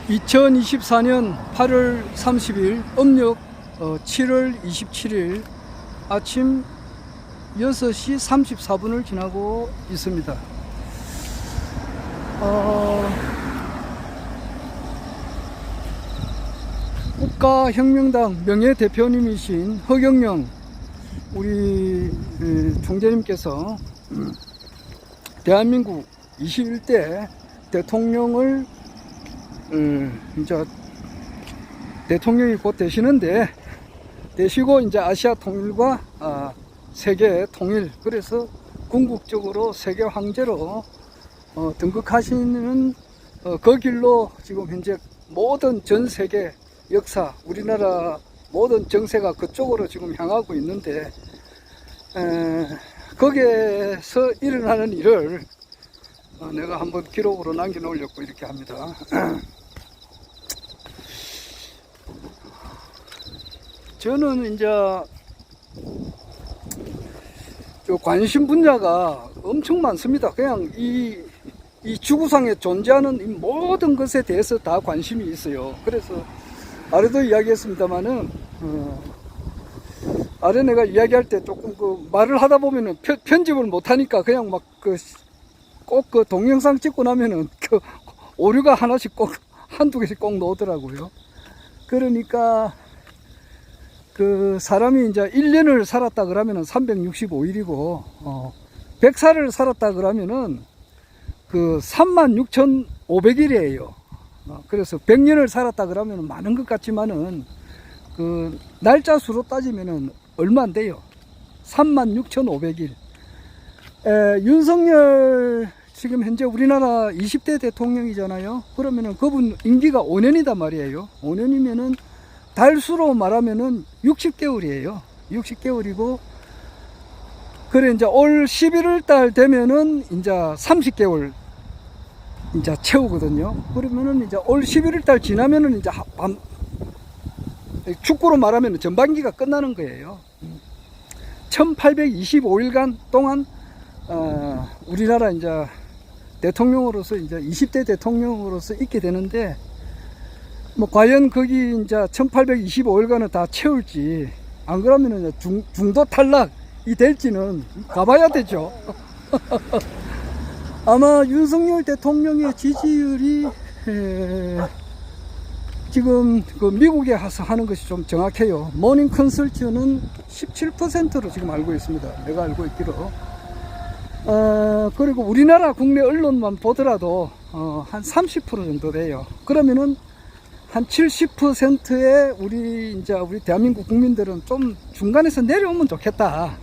2024년 8월 30일 음력 7월 27일 아침 6시 34분을 지나고 있습니다. 국가혁명당 명예대표님이신 허경영 우리 총재님께서 대한민국 21대 대통령을 이제 대통령이 곧 되시고 이제 아시아 통일과 세계 통일, 그래서 궁극적으로 세계 황제로 등극하시는 그 길로 지금 현재 모든 전 세계 역사, 우리나라 모든 정세가 그쪽으로 지금 향하고 있는데, 거기에서 일어나는 일을 내가 한번 기록으로 남겨놓으려고 이렇게 합니다. 저는 이제 관심 분야가 엄청 많습니다. 그냥 이 지구상에 존재하는 이 모든 것에 대해서 다 관심이 있어요. 그래서 아래도 이야기했습니다만은 아래 내가 이야기할 때 조금 말을 하다 보면은 편집을 못하니까 그냥 막 꼭 동영상 찍고 나면은 오류가 하나씩 꼭 한두 개씩 꼭 나오더라고요. 그러니까 사람이 이제 1년을 살았다 그러면은 365일이고 100살을 살았다 그러면은 36,500일이에요. 그래서 100년을 살았다 그러면 많은 것 같지만은 날짜 수로 따지면은 얼마 안 돼요. 36,500일. 윤석열 지금 현재 우리나라 20대 대통령이잖아요. 그러면은 그분 임기가 5년이단 말이에요. 5년이면은 달수로 말하면은 60개월이에요. 60개월이고, 그래 이제 올 11월 달 되면은 이제 30개월 이제 채우거든요. 그러면은 이제 올 11월 달 지나면은 이제 축구로 말하면 전반기가 끝나는 거예요. 1825일간 동안 우리나라 이제 대통령으로서 이제 20대 대통령으로서 있게 되는데, 뭐 과연 거기 이제 1825일간을 다 채울지, 안 그러면은 중도 탈락이 될지는 가봐야 되죠. 아마 윤석열 대통령의 지지율이 지금 미국에 가서 하는 것이 좀 정확해요. 모닝 컨설트는 17%로 지금 알고 있습니다. 내가 알고 있기로. 그리고 우리나라 국내 언론만 보더라도 한 30% 정도 돼요. 그러면은 한 70%의 우리 대한민국 국민들은 좀 중간에서 내려오면 좋겠다.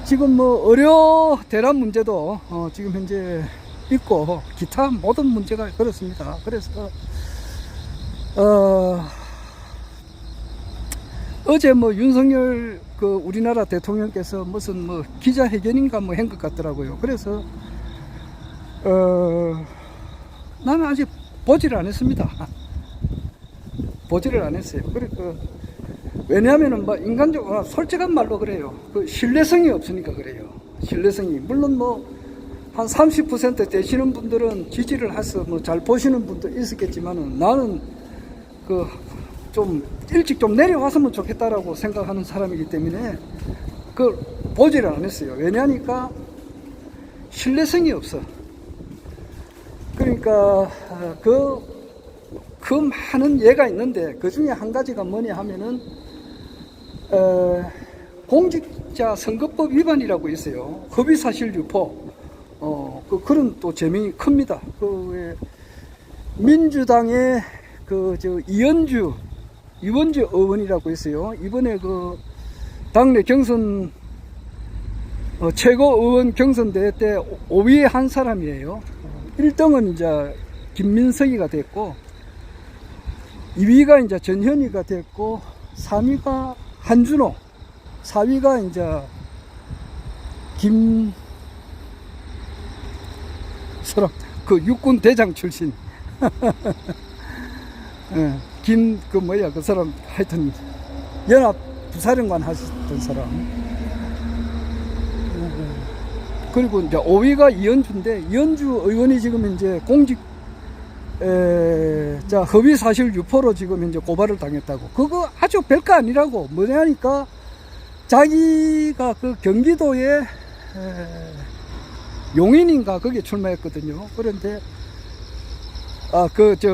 지금 뭐 의료 대란 문제도 지금 현재 있고 기타 모든 문제가 그렇습니다. 그래서 어제 뭐 윤석열 우리나라 대통령께서 무슨 뭐 기자회견인가 뭐 한 것 같더라고요. 그래서 나는 아직 보지를 안 했습니다. 보지를 안 했어요. 그러니까 왜냐하면은 뭐 인간적으로 솔직한 말로 그래요. 신뢰성이 없으니까 그래요. 신뢰성이. 물론 뭐 한 30% 되시는 분들은 지지를 해서 뭐 잘 보시는 분도 있었겠지만은, 나는 좀 일찍 좀 내려왔으면 좋겠다라고 생각하는 사람이기 때문에 보지를 안 했어요. 왜냐하니까 신뢰성이 없어. 그러니까 많은 예가 있는데 그 중에 한 가지가 뭐냐 하면은 공직자 선거법 위반이라고 있어요. 허위사실 유포. 그런 또 제명이 큽니다. 민주당의 이원주 의원이라고 있어요. 이번에 당내 경선 최고 의원 경선대회 때 5위의 한 사람이에요. 1등은 이제 김민석이가 됐고, 2위가 이제 전현희가 됐고, 3위가 한준호, 4위가 이제 육군 대장 출신. 그 사람 하여튼 연합 부사령관 하셨던 사람. 그리고 이제 5위가 이현주인데, 이현주 의원이 지금 이제 공직 자, 허위 사실 유포로 지금 현재 고발을 당했다고. 그거 아주 별거 아니라고. 뭐냐니까 자기가 그 경기도에 용인인가 거기에 출마했거든요. 그런데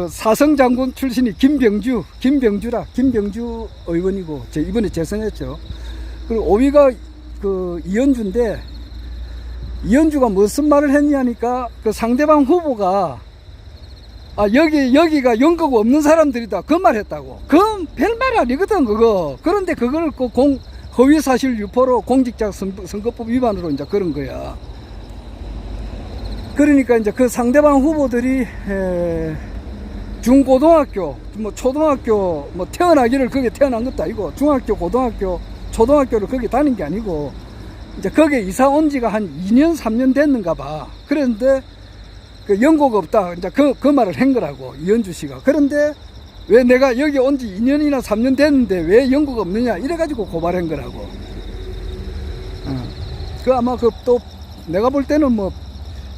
사성 장군 출신이 김병주 의원이고 이번에 재선했죠. 그리고 5위가 그 이현주인데, 이현주가 무슨 말을 했냐니까 그 상대방 후보가 여기가 연고가 없는 사람들이다 그 말 했다고. 그건 별말 아니거든 그거. 그런데 그걸 그 허위사실 유포로 공직자 선거법 위반으로 이제 그런 거야. 그러니까 이제 그 상대방 후보들이 중고등학교, 뭐 초등학교, 뭐 태어나기를 거기에 태어난 것도 아니고, 중학교, 고등학교, 초등학교를 거기 다닌 게 아니고, 이제 거기에 이사 온 지가 한 2년, 3년 됐는가 봐. 그런데 그 연고가 없다. 이제 그 말을 한 거라고, 이현주 씨가. 그런데 왜 내가 여기 온 지 2년이나 3년 됐는데 왜 연고가 없느냐? 이래가지고 고발한 거라고. 그 아마 또 내가 볼 때는 뭐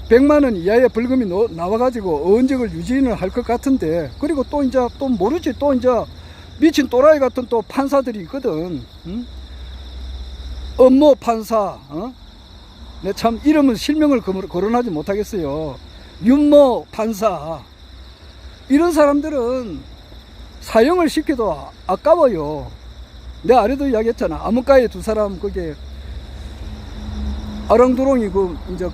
100만 원 이하의 벌금이 나와가지고 언적을 유지를 할 것 같은데, 그리고 또 이제 또 모르지, 또 이제 미친 또라이 같은 또 판사들이 있거든. 응? 엄모 판사, 내 참 이름은 실명을 거론하지 못하겠어요. 윤모 판사, 이런 사람들은 사형을 시켜도 아까워요. 내가 아래도 이야기했잖아. 암흑가에 두 사람 그게 아랑두롱이 이제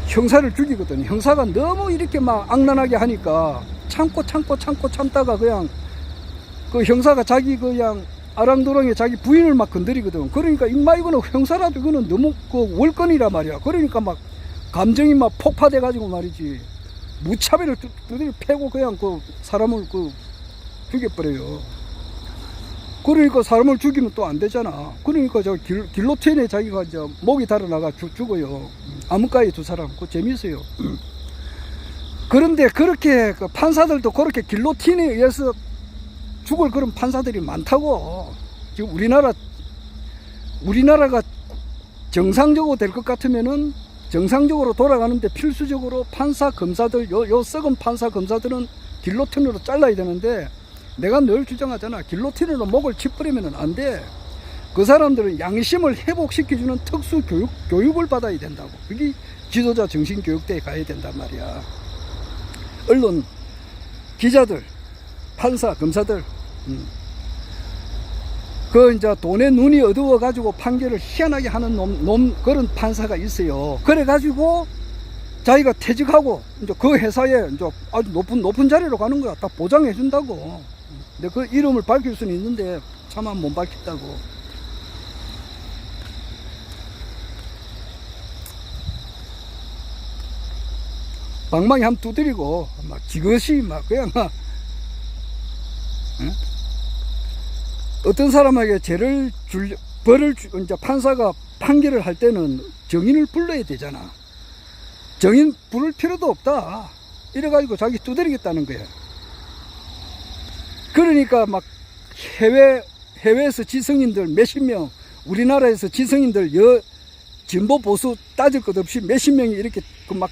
형사를 죽이거든. 형사가 너무 이렇게 막 악랄하게 하니까 참다가 그냥 그 형사가 자기 그냥 아랑도랑에 자기 부인을 막 건드리거든. 그러니까 임마 이거는 형사라도 이거는 너무 그 월권이라 말이야. 그러니까 막 감정이 막 폭파돼 가지고 말이지, 무차별을 두드려 패고 그냥 그 사람을 죽여버려요. 그러니까 사람을 죽이면 또 안 되잖아. 그러니까 저 길로틴에 자기가 이제 목이 달아나가 죽어요. 암흑가의 두 사람. 그거 재미있어요. 그런데 그렇게 그 판사들도 그렇게 길로틴에 의해서 죽을 그런 판사들이 많다고. 지금 우리나라가 정상적으로 될 것 같으면은, 정상적으로 돌아가는데 필수적으로 판사 검사들, 요 썩은 판사 검사들은 길로틴으로 잘라야 되는데, 내가 늘 주장하잖아. 길로틴으로 목을 치버리면 안 돼. 그 사람들은 양심을 회복시켜주는 특수 교육을 받아야 된다고. 그게 지도자 정신교육대에 가야 된단 말이야. 언론, 기자들, 판사, 검사들, 이제 돈에 눈이 어두워가지고 판결을 희한하게 하는 그런 판사가 있어요. 그래가지고 자기가 퇴직하고 이제 그 회사에 이제 아주 높은 자리로 가는 거야. 다 보장해준다고. 근데 그 이름을 밝힐 수는 있는데 차마 못 밝혔다고. 방망이 한번 두드리고 막 지그시 막 그냥 막 어떤 사람에게 벌을 이제 판사가 판결을 할 때는 정인을 불러야 되잖아. 정인 부를 필요도 없다. 이래가지고 자기 두드리겠다는 거야. 그러니까 막 해외에서 지성인들 몇십 명, 우리나라에서 지성인들 진보 보수 따질 것 없이 몇십 명이 이렇게 막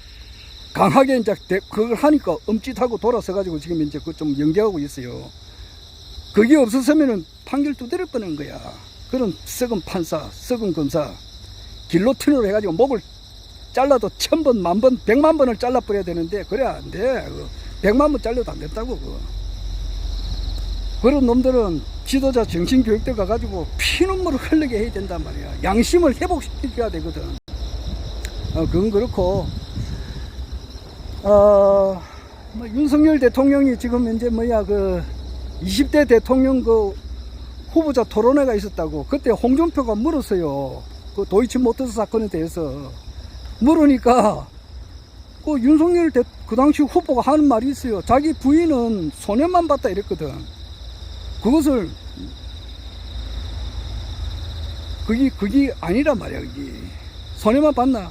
강하게 이제 그걸 하니까 엄짓하고 돌아서가지고 지금 이제 좀 연기하고 있어요. 그게 없었으면은 판결 두드릴 뻔한 거야. 그런 썩은 판사, 썩은 검사, 길로틴으로 해가지고 목을 잘라도 1000번, 10,000번, 100만 번을 잘라버려야 되는데, 그래 안 돼. 100만 번 잘라도 안 된다고. 그런 놈들은 지도자 정신교육대 가가지고 피눈물을 흘리게 해야 된단 말이야. 양심을 회복시켜줘야 되거든. 그건 그렇고, 윤석열 대통령이 지금 이제 20대 대통령 후보자 토론회가 있었다고. 그때 홍준표가 물었어요. 그 도이치모터스 사건에 대해서. 물으니까, 윤석열 그 당시 후보가 하는 말이 있어요. 자기 부인은 소년만 봤다 이랬거든. 그것을, 그게 아니란 말이야, 그게. 소년만 봤나?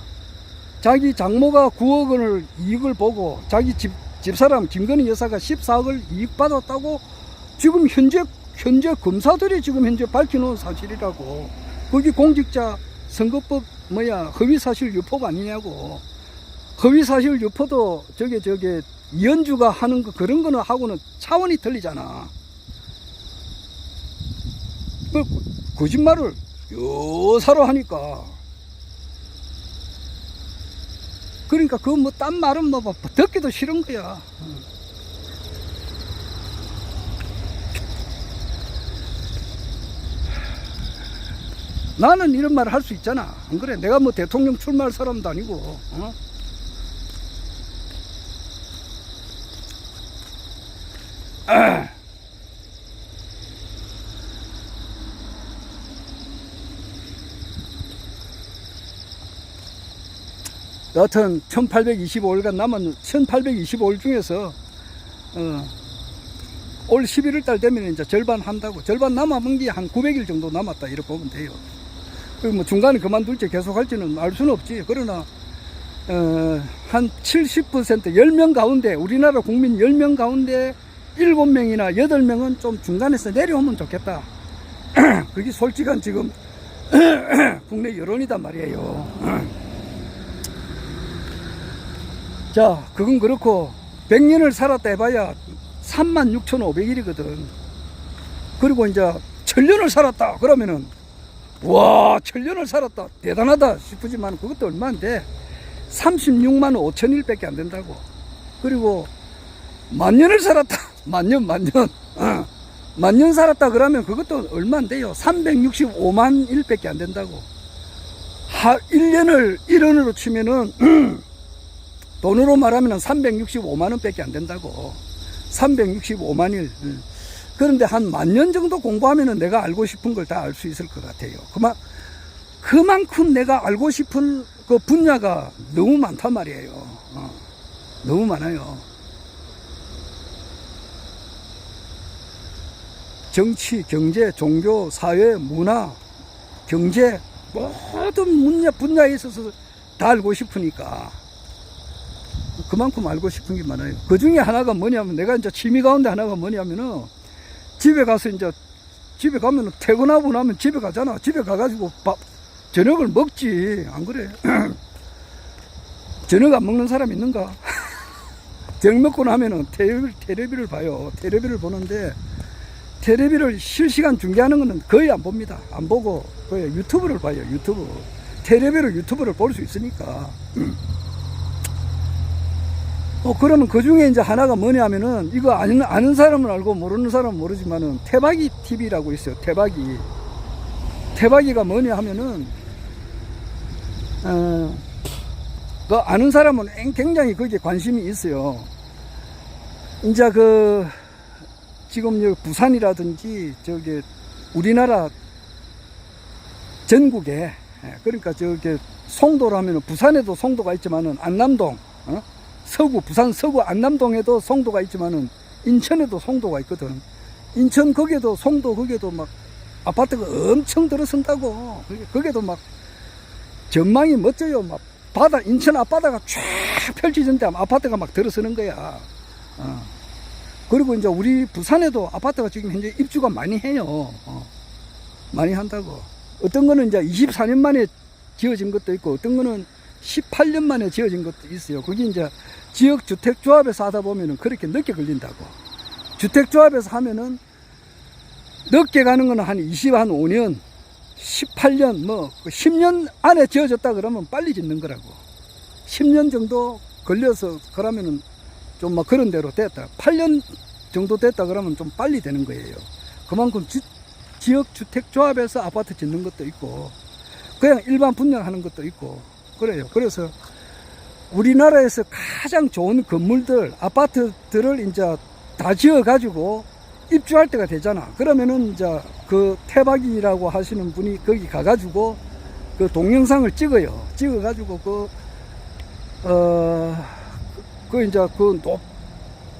자기 장모가 9억 원을 이익을 보고, 자기 집사람 김건희 여사가 14억을 이익 받았다고 지금 현재 검사들이 지금 현재 밝혀놓은 사실이라고. 그게 공직자 선거법 허위사실 유포가 아니냐고. 허위사실 유포도 저게 이현주가 하는 거 그런 거는 하고는 차원이 틀리잖아. 그 거짓말을 여사로 하니까. 그러니까 그 뭐 딴 말은 뭐 듣기도 싫은 거야. 나는 이런 말을 할 수 있잖아. 안 그래? 내가 뭐 대통령 출마할 사람도 아니고, 어? 여하튼 1825일간 남은 1825일 중에서 올 11월 달 되면 이제 절반 한다고. 절반 남은 게 한 900일 정도 남았다 이렇게 보면 돼요. 뭐 중간에 그만둘지 계속 할지는 알 수는 없지. 그러나 한 70% 10명 가운데, 우리나라 국민 10명 가운데 7명이나 8명은 좀 중간에서 내려오면 좋겠다. 그게 솔직한 지금 국내 여론이단 말이에요. 자, 그건 그렇고 100년을 살았다 해봐야 36,500일이거든. 그리고 이제 1000년을 살았다 그러면은 와, 1000년을 살았다 대단하다 싶으지만 그것도 얼마인데 36만 5천일 밖에 안 된다고. 그리고 만년을 살았다, 만년 만년 살았다 그러면 그것도 얼마인데요, 365만 일 밖에 안 된다고. 1년을 1원으로 치면은 돈으로 말하면 365만 원 밖에 안 된다고. 365만 일. 그런데 한 만년 정도 공부하면 내가 알고 싶은 걸 다 알 수 있을 것 같아요. 그만큼 내가 알고 싶은 그 분야가 너무 많단 말이에요. 너무 많아요. 정치, 경제, 종교, 사회, 문화, 경제, 모든 분야에 있어서 다 알고 싶으니까. 그만큼 알고 싶은 게 많아요. 그 중에 하나가 뭐냐면, 내가 이제 취미 가운데 하나가 뭐냐면은, 집에 가서 이제, 집에 가면은 퇴근하고 나면 집에 가잖아. 집에 가가지고 저녁을 먹지. 안 그래? 저녁 안 먹는 사람 있는가? 저녁 먹고 나면은 텔레비를 봐요. 텔레비를 보는데, 텔레비를 실시간 중계하는 거는 거의 안 봅니다. 안 보고, 거의 유튜브를 봐요. 유튜브. 텔레비로 유튜브를 볼 수 있으니까. 그러면 그 중에 이제 하나가 뭐냐면은, 이거 아는 사람은 알고 모르는 사람은 모르지만은, 태박이 TV라고 있어요. 태박이. 태박이가 뭐냐 하면은, 그 아는 사람은 굉장히 거기에 관심이 있어요. 이제 지금 여기 부산이라든지, 우리나라 전국에, 그러니까 송도로 하면은, 부산에도 송도가 있지만은, 안남동, 부산 서구 안남동에도 송도가 있지만은 인천에도 송도가 있거든. 인천 거기에도 송도 거기에도 막 아파트가 엄청 들어선다고. 거기에도 막 전망이 멋져요. 막 인천 앞바다가 쫙 펼쳐진데 아파트가 막 들어서는 거야. 그리고 이제 우리 부산에도 아파트가 지금 현재 입주가 많이 해요. 많이 한다고. 어떤 거는 이제 24년 만에 지어진 것도 있고, 어떤 거는 18년 만에 지어진 것도 있어요. 그게 이제 지역주택조합에서 하다 보면은 그렇게 늦게 걸린다고. 주택조합에서 하면은 늦게 가는 거는 한 5년, 18년, 10년 안에 지어졌다 그러면 빨리 짓는 거라고. 10년 정도 걸려서 그러면은 좀 막 그런 대로 됐다. 8년 정도 됐다 그러면 좀 빨리 되는 거예요. 그만큼 지역주택조합에서 아파트 짓는 것도 있고, 그냥 일반 분양하는 것도 있고, 그래요. 그래서 우리나라에서 가장 좋은 건물들, 아파트들을 이제 다 지어가지고 입주할 때가 되잖아. 그러면은 이제 그 태박이라고 하시는 분이 거기 가가지고 그 동영상을 찍어요. 찍어가지고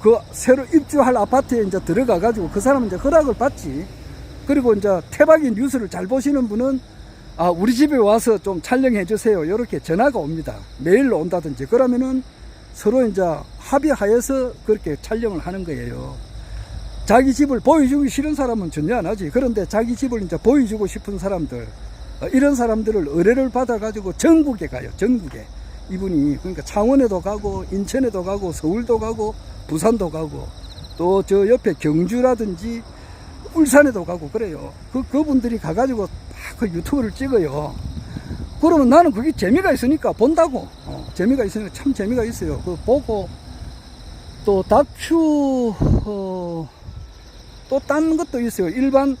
그 새로 입주할 아파트에 이제 들어가가지고 그 사람은 이제 허락을 받지. 그리고 이제 태박이 뉴스를 잘 보시는 분은 우리 집에 와서 좀 촬영해 주세요. 이렇게 전화가 옵니다. 메일로 온다든지. 그러면은 서로 이제 합의하여서 그렇게 촬영을 하는 거예요. 자기 집을 보여주기 싫은 사람은 전혀 안 하지. 그런데 자기 집을 이제 보여주고 싶은 사람들, 이런 사람들을 의뢰를 받아가지고 전국에 가요. 전국에. 이분이. 그러니까 창원에도 가고 인천에도 가고 서울도 가고 부산도 가고 또 저 옆에 경주라든지 울산에도 가고 그래요. 그분들이 가가지고 막 그 유튜브를 찍어요. 그러면 나는 그게 재미가 있으니까 본다고. 재미가 있으니까 참 재미가 있어요. 그 보고 또 다큐 또 딴 것도 있어요. 일반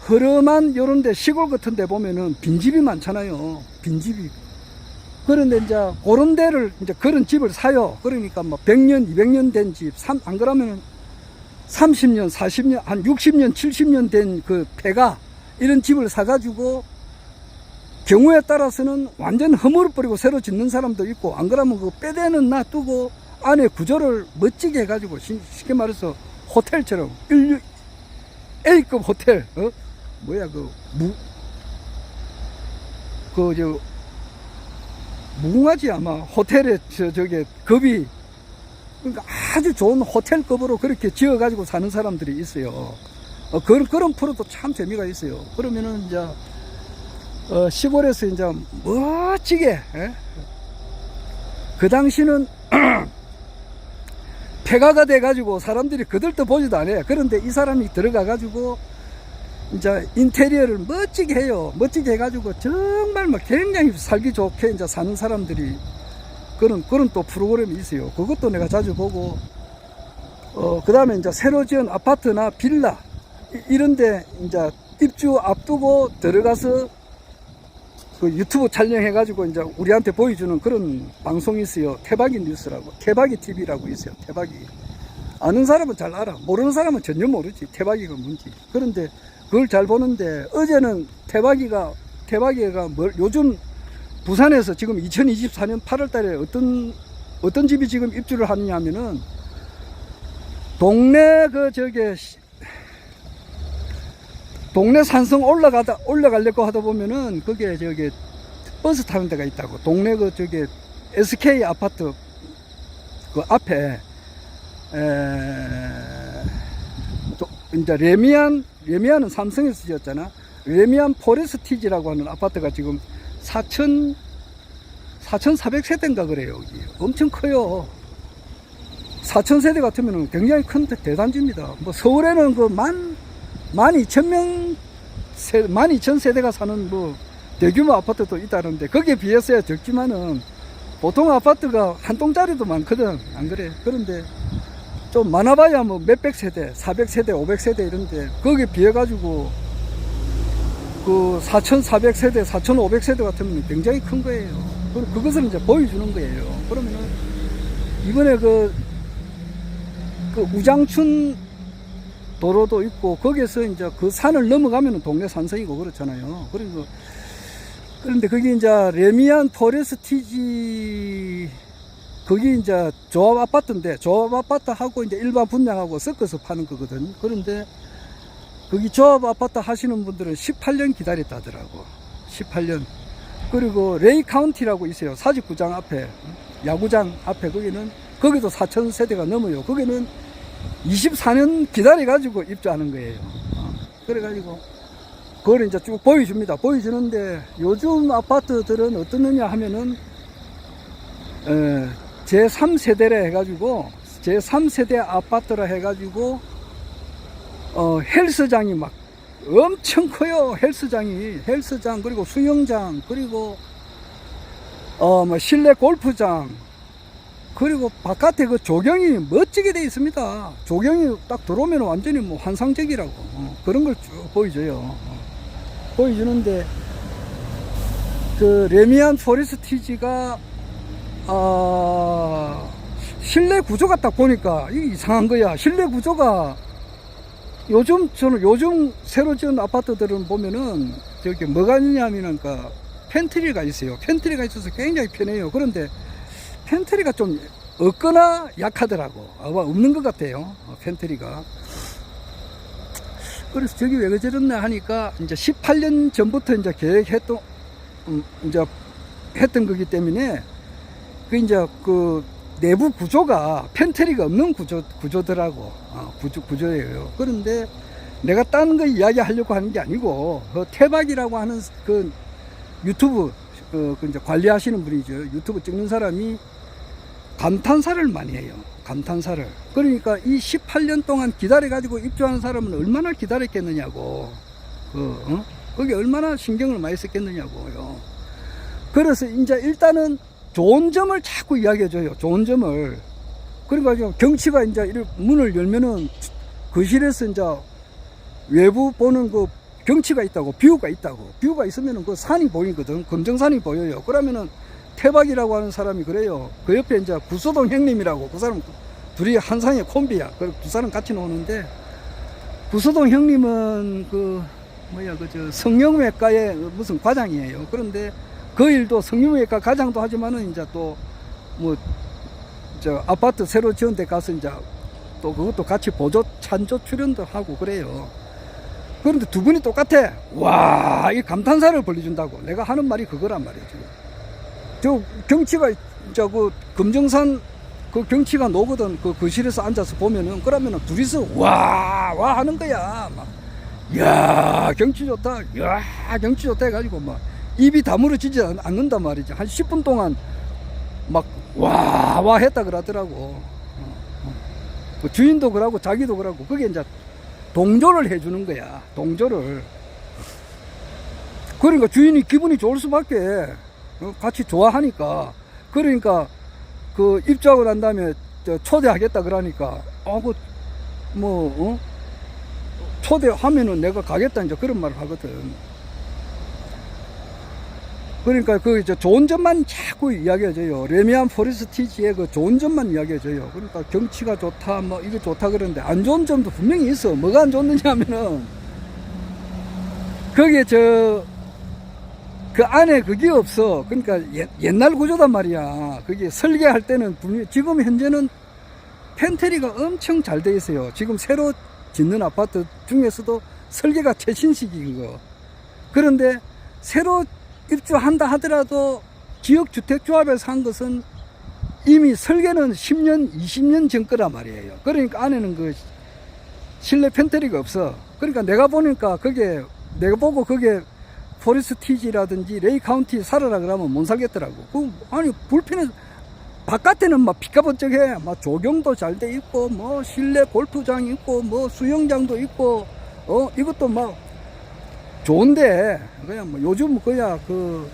허름한 요런데 시골 같은데 보면은 빈집이 많잖아요. 빈집이. 그런데 이제 그런 데를 이제 그런 집을 사요. 그러니까 뭐 100년, 200년 된 집, 안 그러면은 30년, 40년, 한 60년, 70년 된 그 폐가 이런 집을 사가지고 경우에 따라서는 완전 허물어버리고 새로 짓는 사람도 있고, 안 그러면 그 빼대는 놔두고 안에 구조를 멋지게 해가지고 쉽게 말해서 호텔처럼 A급 호텔, 뭐야 무궁화지 아마 호텔에 저게 급이, 그러니까 아주 좋은 호텔급으로 그렇게 지어가지고 사는 사람들이 있어요. 그런 프로도 참 재미가 있어요. 그러면은 이제 시골에서 이제 멋지게, 그 당시는 폐가가 돼가지고 사람들이 그들도 보지도 않아요. 그런데 이 사람이 들어가가지고 이제 인테리어를 멋지게 해요. 멋지게 해가지고 정말 막 굉장히 살기 좋게 이제 사는 사람들이 그런 또 프로그램이 있어요. 그것도 내가 자주 보고, 그 다음에 이제 새로 지은 아파트나 빌라 이런데 이제 입주 앞두고 들어가서 그 유튜브 촬영해가지고 이제 우리한테 보여주는 그런 방송이 있어요. 태박이 뉴스라고, 태박이 TV라고 있어요. 태박이. 아는 사람은 잘 알아. 모르는 사람은 전혀 모르지. 태박이가 뭔지. 그런데 그걸 잘 보는데, 어제는 태박이가 요즘 부산에서 지금 2024년 8월 달에 어떤 집이 지금 입주를 하느냐 하면은, 동네 산성 올라가려고 하다 보면은, 그게 버스 타는 데가 있다고. 동네 SK 아파트 그 앞에, 이제 레미안은 삼성에서 지었잖아. 레미안 포레스티지라고 하는 아파트가 지금 4,400세대인가 그래요. 여기. 엄청 커요. 4,000세대 같으면 굉장히 큰 대단지입니다. 뭐 서울에는 그 12,000세대가 사는 뭐 대규모 아파트도 있다는데, 거기에 비해서야 적지만은 보통 아파트가 한 동짜리도 많거든. 안 그래? 그런데 좀 많아봐야 뭐 몇백 세대, 400세대, 500세대 이런데, 거기에 비해가지고 그 4,400세대, 4,500세대 같으면 굉장히 큰 거예요. 그것을 이제 보여주는 거예요. 그러면은 이번에 그 우장춘 도로도 있고, 거기에서 이제 그 산을 넘어가면은 동네 산성이고 그렇잖아요. 그런데 거기 이제 레미안 포레스티지, 거기 이제 조합 아파트인데, 조합 아파트하고 이제 일반 분양하고 섞어서 파는 거거든. 그런데 거기 조합 아파트 하시는 분들은 18년 기다렸다더라고. 18년. 그리고 레이 카운티라고 있어요. 사직구장 앞에, 야구장 앞에, 거기도 4,000세대가 넘어요. 거기는 24년 기다려가지고 입주하는 거예요. 그래가지고 그걸 이제 쭉 보여줍니다. 보여주는데, 요즘 아파트들은 어떻느냐 하면은 제3세대라 해가지고, 제3세대 아파트라 해가지고 헬스장이 막 엄청 커요. 헬스장, 그리고 수영장, 그리고 뭐 실내 골프장, 그리고 바깥에 그 조경이 멋지게 되어 있습니다. 조경이 딱 들어오면 완전히 뭐 환상적이라고. 그런 걸 쭉 보여줘요. 보여주는데, 그 레미안 포레스티지가 실내 구조가 딱 보니까 이게 이상한 거야. 실내 구조가 요즘 새로 지은 아파트들은 보면은 저기 뭐가 있냐면은 팬트리가 있어요. 팬트리가 있어서 굉장히 편해요. 그런데 팬트리가 좀 없거나 약하더라고. 아마 없는 것 같아요. 팬트리가. 그래서 저기 왜 그러나 하니까, 이제 18년 전부터 이제 했던 거기 때문에, 그 내부 구조가 팬트리가 없는 구조더라고. 구조예요. 그런데 내가 딴 거 이야기 하려고 하는 게 아니고, 태박이라고 하는 그 유튜브 그 이제 관리하시는 분이죠. 유튜브 찍는 사람이 감탄사를 많이 해요. 감탄사를. 그러니까 이 18년 동안 기다려가지고 입주하는 사람은 얼마나 기다렸겠느냐고. 거기 얼마나 신경을 많이 썼겠느냐고요. 그래서 이제 일단은 좋은 점을 자꾸 이야기해줘요. 좋은 점을. 그러니까 경치가 이제 이렇게 문을 열면은 거실에서 이제 외부 보는 그 경치가 있다고, 뷰가 있다고. 뷰가 있으면은 그 산이 보이거든. 금정산이 보여요. 그러면은 태박이라고 하는 사람이 그래요. 그 옆에 이제 구소동 형님이라고, 그 사람 둘이 한 상의 콤비야. 그 두 사람 같이 노는데, 구소동 형님은 성형외과의 무슨 과장이에요. 그런데 그 일도 성형외과 과장도 하지만은 이제 또 아파트 새로 지은 데 가서 이제 또 그것도 같이 보조 찬조 출연도 하고 그래요. 그런데 두 분이 똑같아. 와, 이 감탄사를 벌려준다고. 내가 하는 말이 그거란 말이죠. 저 경치가 그 금정산 그 경치가 노거든. 그 거실에서 앉아서 보면은, 그러면은 둘이서 와 하는 거야. 막, 야, 경치 좋다. 야, 경치 좋다 해가지고 막 입이 다물어지지 않는단 말이지. 한 10분 동안 막 와 했다 그러더라고. 그 주인도 그러고 자기도 그러고. 그게 이제 동조를 해주는 거야. 동조를. 그러니까 주인이 기분이 좋을 수밖에. 같이 좋아하니까. 그러니까 그 입주하고 난 다음에 초대하겠다 그러니까 초대하면은 내가 가겠다 이제 그런 말을 하거든. 그러니까 그 이제 좋은 점만 자꾸 이야기해줘요. 레미안 포레스티지의 그 좋은 점만 이야기해줘요. 그러니까 경치가 좋다, 뭐 이게 좋다 그러는데 안 좋은 점도 분명히 있어. 뭐가 안 좋느냐 하면은 거기에 그 안에 그게 없어. 그러니까 옛날 구조단 말이야. 그게 설계할 때는 분명히, 지금 현재는 팬트리가 엄청 잘 돼 있어요. 지금 새로 짓는 아파트 중에서도 설계가 최신식인 거. 그런데 새로 입주한다 하더라도 지역주택조합에서 한 것은 이미 설계는 10년, 20년 전 거란 말이에요. 그러니까 안에는 그 실내 팬트리가 없어. 그러니까 내가 보니까 내가 보고 그게 포레스티지라든지 레이 카운티 살아라 그러면 못 살겠더라고. 아니, 불편해. 바깥에는 막 피카번쩍해. 막 조경도 잘 돼 있고, 뭐 실내 골프장 있고, 뭐 수영장도 있고, 이것도 막 좋은데, 그냥 뭐 요즘 그야 그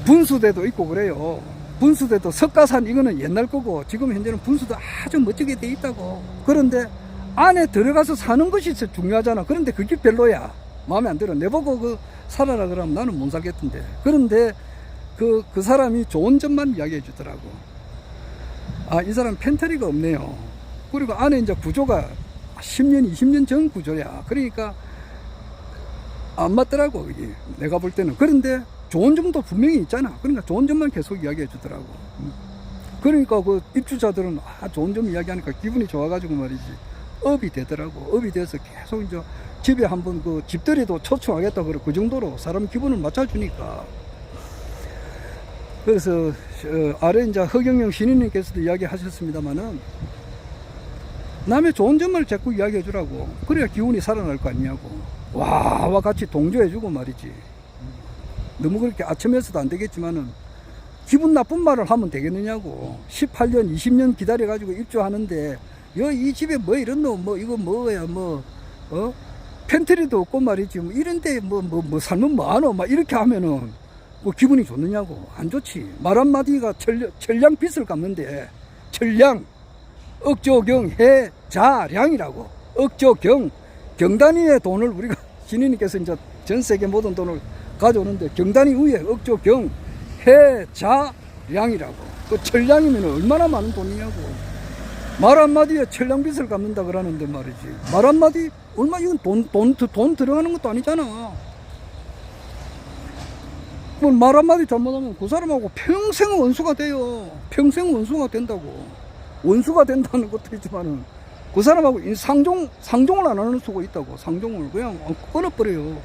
분수대도 있고 그래요. 분수대도 석가산 이거는 옛날 거고, 지금 현재는 분수도 아주 멋지게 돼 있다고. 그런데 안에 들어가서 사는 것이 중요하잖아. 그런데 그게 별로야. 마음에 안 들어. 내보고 살아라 그러면 나는 못 살겠던데. 그런데 그 사람이 좋은 점만 이야기해 주더라고. 아, 이 사람 팬트리가 없네요. 그리고 안에 이제 구조가 10년, 20년 전 구조야. 그러니까 안 맞더라고, 이게. 내가 볼 때는. 그런데 좋은 점도 분명히 있잖아. 그러니까 좋은 점만 계속 이야기해 주더라고. 그러니까 그 입주자들은 좋은 점 이야기하니까 기분이 좋아가지고 말이지. 업이 되더라고. 업이 돼서 계속 이제 집에 한번 그 집들이도 초청하겠다 그래. 그 정도로 사람 기분을 맞춰주니까. 그래서 아래 이제 허경영 신인님께서도 이야기하셨습니다만은 남의 좋은 점을 자꾸 이야기해 주라고. 그래야 기운이 살아날 거 아니냐고. 와 같이 동조해 주고 말이지. 너무 그렇게 아첨해서도 안 되겠지만은 기분 나쁜 말을 하면 되겠느냐고. 18년 20년 기다려 가지고 입주하는데 이 집에 뭐 이런 뭐 이거 뭐야 팬트리도 없고 말이지. 뭐 이런데 뭐 살면 뭐하노 막 이렇게 하면은 뭐 기분이 좋느냐고. 안 좋지. 말 한마디가 천량 빚을 갚는데, 천량 억조경 해자량이라고. 억조경 경단위의 돈을 우리가 신인님께서 이제 전 세계 모든 돈을 가져오는데 경단위 위에 억조경 해자량이라고. 그 천량이면 얼마나 많은 돈이냐고. 말 한마디에 천량 빚을 갚는다 그러는데 말이지. 말 한마디 얼마, 이건 돈 들어가는 것도 아니잖아. 말 한마디 잘못하면 그 사람하고 평생 원수가 돼요. 평생 원수가 된다고. 원수가 된다는 것도 있지만은 그 사람하고 상종을 안 하는 수가 있다고. 상종을 그냥 끊어버려요.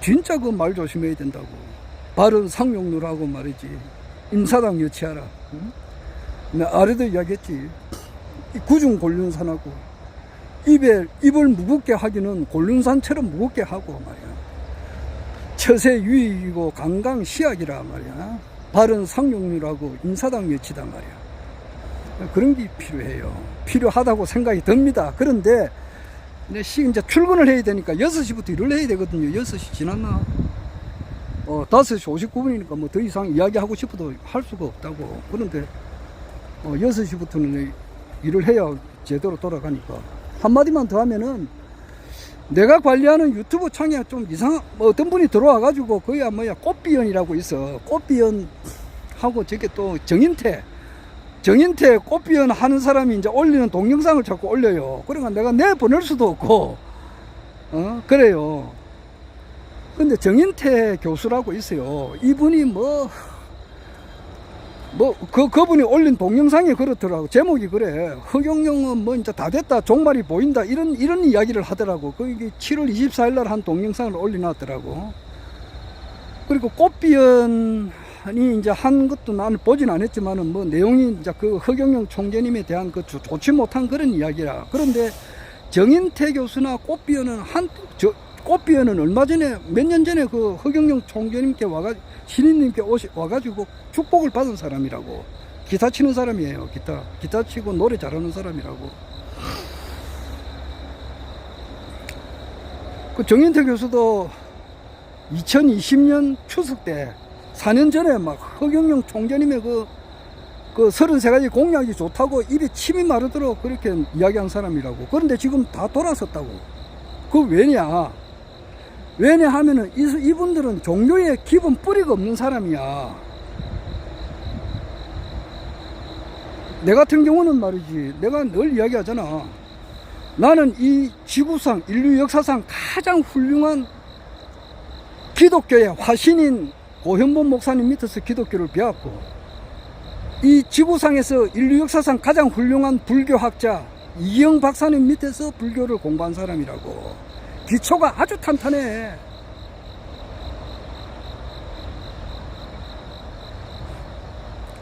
진짜 그 말 조심해야 된다고. 바른 상용루라고 말이지. 임사당 여치하라. 나 아래도 이야기했지. 구중 곤륜산하고 입을 무겁게 하기는 곤륜산처럼 무겁게 하고 말이야. 처세 유익이고 강강 시약이라 말이야. 바른 상용률하고 인사당 여치다 말이야. 그런 게 필요해요. 필요하다고 생각이 듭니다. 그런데 이제 출근을 해야 되니까 6시부터 일을 해야 되거든요. 6시 지났나? 5시 59분이니까 뭐 더 이상 이야기하고 싶어도 할 수가 없다고. 그런데 6시부터는 일을 해야 제대로 돌아가니까. 한마디만 더 하면은 내가 관리하는 유튜브 창에 좀 어떤 분이 들어와가지고 거기야 꽃비연이라고 있어. 꽃비연하고 저게 또 정인태 꽃비연 하는 사람이 이제 올리는 동영상을 자꾸 올려요. 그러니까 내가 내보낼 수도 없고, 그래요. 근데 정인태 교수라고 있어요. 이분이 그분이 올린 동영상에 그렇더라고. 제목이 그래. 허경영은 이제 다 됐다. 종말이 보인다. 이런 이야기를 하더라고. 이게 7월 24일 날 한 동영상을 올려놨더라고. 그리고 꽃비연이 이제 한 것도 나는 보진 않았지만은 내용이 이제 그 허경영 총재님에 대한 좋지 못한 그런 이야기라. 그런데 정인태 교수나 꽃비연은 얼마 전에, 몇 년 전에 그 허경영 총재님께 신인님께 와가지고 축복을 받은 사람이라고. 기타 치는 사람이에요. 기타 치고 노래 잘하는 사람이라고. 그 정인태 교수도 2020년 추석 때 4년 전에 막 허경영 총재님의 그 33가지 공약이 좋다고 입에 침이 마르도록 그렇게 이야기한 사람이라고. 그런데 지금 다 돌아섰다고. 왜냐 하면은 이분들은 종교의 기본 뿌리가 없는 사람이야. 내 같은 경우는 말이지, 내가 늘 이야기하잖아. 나는 이 지구상, 인류 역사상 가장 훌륭한 기독교의 화신인 고현본 목사님 밑에서 기독교를 배웠고, 이 지구상에서 인류 역사상 가장 훌륭한 불교학자 이영 박사님 밑에서 불교를 공부한 사람이라고. 기초가 아주 탄탄해.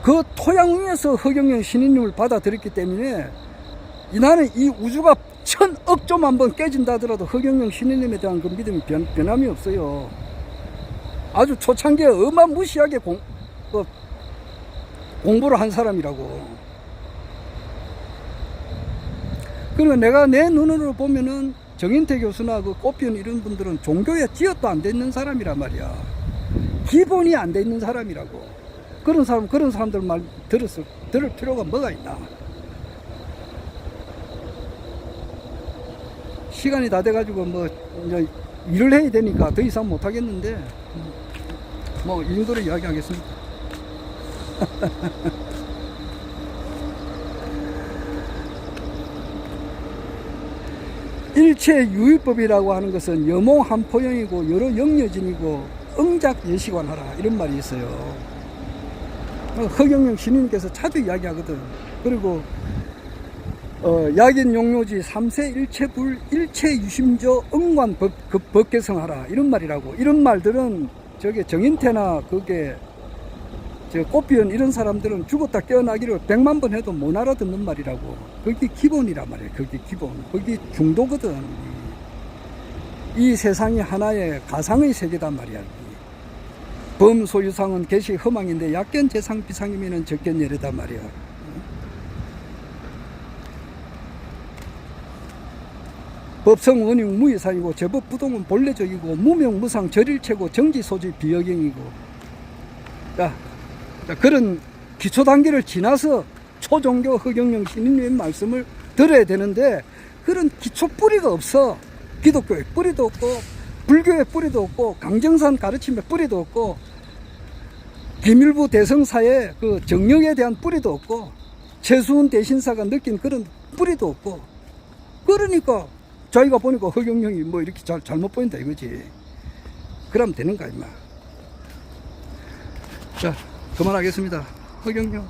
그 토양 위에서 허경영 신인님을 받아들였기 때문에 나는 이 우주가 1000억 점 한번 깨진다 하더라도 허경영 신인님에 대한 그 믿음이 변함이 없어요. 아주 초창기에 어마무시하게 공부를 한 사람이라고. 그리고 내가 내 눈으로 보면은 정인태 교수나 그 꽃비연 이런 분들은 종교에 찌어도 안 돼 있는 사람이란 말이야. 기본이 안 돼 있는 사람이라고. 그런 사람들 말 들을 필요가 뭐가 있나. 시간이 다 돼가지고 이제 일을 해야 되니까 더 이상 못 하겠는데, 이 정도로 이야기하겠습니다. 일체유의법이라고 하는 것은 여몽한포영이고 여러 영여진이고 응작예시관하라 이런 말이 있어요. 허경영 신인께서 자주 이야기하거든. 그리고 약인용료지 3세 일체불 일체유심조 응관 법개성하라 이런 말이라고. 이런 말들은 저게 정인태나 그게 꽃비연 이런 사람들은 죽었다 깨어나기를 100만 번 해도 못 알아듣는 말이라고. 그게 기본이란 말이에요. 그게 기본. 그게 중도거든. 이 세상이 하나의 가상의 세계단 말이야. 범소유상은 개시 허망인데 약견 재상 비상이면은 적견 예래단 말이야. 법성 원흉 무이상이고 제법 부동은 본래적이고 무명무상 절일체고 정지소지 비여경이고. 자, 그런 기초 단계를 지나서 초종교 허경영 신인님의 말씀을 들어야 되는데 그런 기초 뿌리가 없어. 기독교의 뿌리도 없고 불교의 뿌리도 없고 강정산 가르침의 뿌리도 없고 김일부 대성사의 그 정력에 대한 뿌리도 없고 최수훈 대신사가 느낀 그런 뿌리도 없고. 그러니까 자기가 보니까 허경영이 이렇게 잘못 보인다 이거지. 그러면 되는가 임마. 자, 그만하겠습니다. 허경영